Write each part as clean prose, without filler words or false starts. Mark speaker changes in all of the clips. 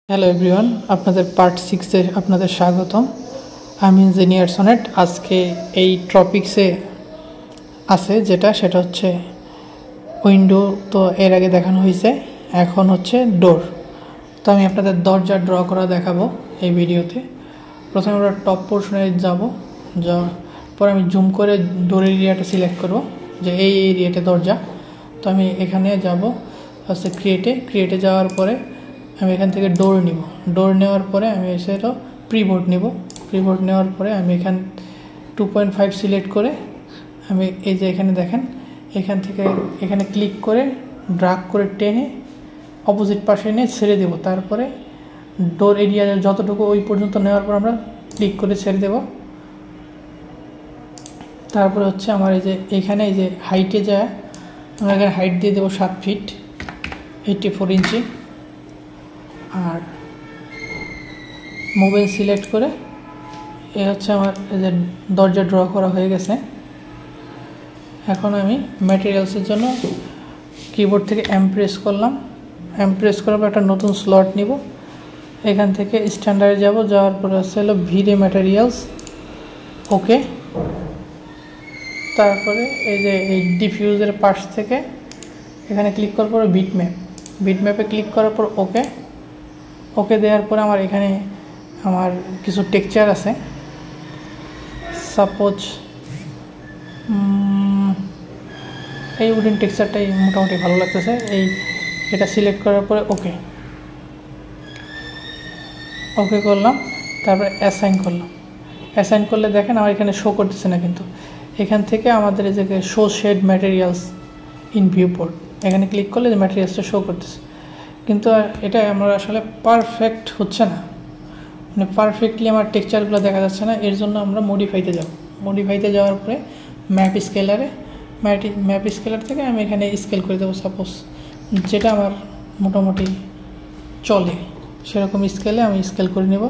Speaker 1: Hello everyone, আপনাদের part 6-এ আপনাদের স্বাগতম। আমি ইঞ্জিনিয়ার সনেট। আজকে এই টপিক্সে আছে সেটা হচ্ছে উইন্ডো। তো এর আগে দেখানো হয়েছে, এখন হচ্ছে ডোর। তো আমি আপনাদের দরজা ড্র করা দেখাবো এই ভিডিওতে। প্রথমে আমরা টপ পোর্শনে যাওয়ার পর আমি জুম করে ডোর এরিয়াটা সিলেক্ট করব, যে এই এরিয়াতে দরজা। তো আমি এখানে যাব হচ্ছে ক্রিয়েটে যাওয়ার পরে আমি এখান থেকে ডোর নেওয়ার পরে আমি এসে প্রিবোর্ড নেব। প্রিবোর্ড নেওয়ার পরে আমি এখান 2.5 সিলেক্ট করে আমি এই যে এখানে দেখেন, এখান থেকে এখানে ক্লিক করে ড্রাগ করে টেনে অপোজিট পাশে এনে ছেড়ে দেব। তারপরে ডোর এরিয়া যতটুকু ওই পর্যন্ত নেওয়ার পর আমরা ক্লিক করে ছেড়ে দেব। তারপরে হচ্ছে আমার এই যে এখানে এই যে হাইটে যায়, আমরা এখানে হাইট দিয়ে দেবো 7 ফিট 84 ইঞ্চি। আর মোবাইল সিলেক্ট করে এ হচ্ছে আমার এই যে দরজা ড্র করা হয়ে গেছে। এখন আমি ম্যাটেরিয়ালসের জন্য কিবোর্ড থেকে প্রেস করলাম। প্রেস করার পর একটা নতুন স্লট নিব। এখান থেকে স্ট্যান্ডার্ডে যাওয়ার পরে হচ্ছে হলো ভিডে ম্যাটেরিয়ালস, ওকে। তারপরে এই যে এই ডিফিউজের পাশ থেকে এখানে ক্লিক করার পরে বিট ম্যাপে ক্লিক করার পর ওকে দেওয়ার পরে আমার এখানে আমার কিছু টেক্সচার আছে। সাপোজ এই উডেন টেক্সচারটাই মোটামুটি ভালো লাগতেছে। এটা সিলেক্ট করার পরে ওকে করলাম। তারপরে অ্যাসাইন করলে দেখেন আমার এখানে শো করতেছে না, কিন্তু এখান থেকে আমাদের এই জায়গায় show shade materials in viewport, এখানে ক্লিক করলে যে ম্যাটেরিয়ালসটা শো করতেছে, কিন্তু এটা আমার আসলে পারফেক্ট হচ্ছে না, মানে পারফেক্টলি আমার টেক্সচারগুলো দেখা যাচ্ছে না। এর জন্য আমরা মডিফাইতে যাওয়ার পরে ম্যাপ স্কেলার থেকে আমি এখানে স্কেল করে দেবো। সাপোজ যেটা আমার মোটামুটি চলে সেরকম স্কেলে আমি স্কেল করে নেব।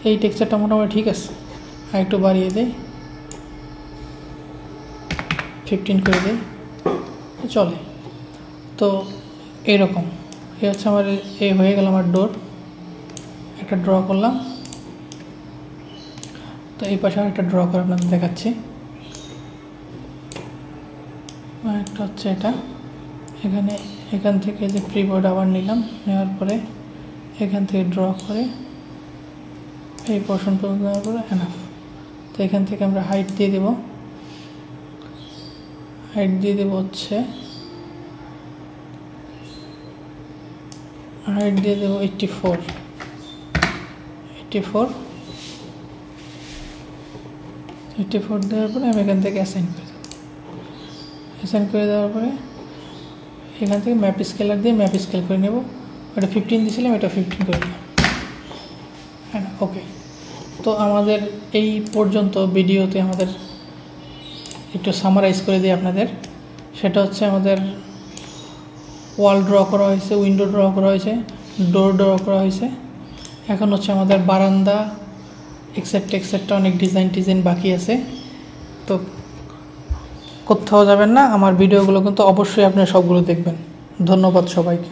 Speaker 1: এই টেক্সচারটা মোটামুটি ঠিক আছে, আর একটু বাড়িয়ে দেই, 15 করে দেই, চলে। তো এইরকম হচ্ছে আমার হয়ে গেল আমার ডোর। একটা ড্র করলাম। তো এই পাশে একটা ড্র করে আপনাদের দেখাচ্ছি। একটা হচ্ছে এটা, এখান থেকে যে প্রিবোর্ড আবার নেওয়ার পরে এখান থেকে ড্র করে এই পোর্শন পর্যন্ত নেওয়ার পরে এনাফ। তো এখান থেকে আমরা হাইট দিয়ে দেব হচ্ছে 84 দেওয়ার পরে আমি এখান থেকে অ্যাসাইন করে দেওয়ার পরে এখান থেকে ম্যাপ স্কেল করে নেব। এটা 15 দিয়েছিলাম, এটা 15 করে দিলাম, হ্যাঁ ওকে। তো আমাদের এই পর্যন্ত ভিডিওতে আমাদের একটু সামারাইজ করে দিই আপনাদের। সেটা হচ্ছে আমাদের ওয়াল ড্র করা হয়েছে, উইন্ডো ড্র করা হয়েছে, ডোর ড্র করা হয়েছে। এখন হচ্ছে আমাদের বারান্দা এক্সেট্রা অনেক ডিজাইন বাকি আছে। তো কোথাও যাবেন না, আমার ভিডিওগুলো কিন্তু অবশ্যই আপনারা সবগুলো দেখবেন। ধন্যবাদ সবাইকে।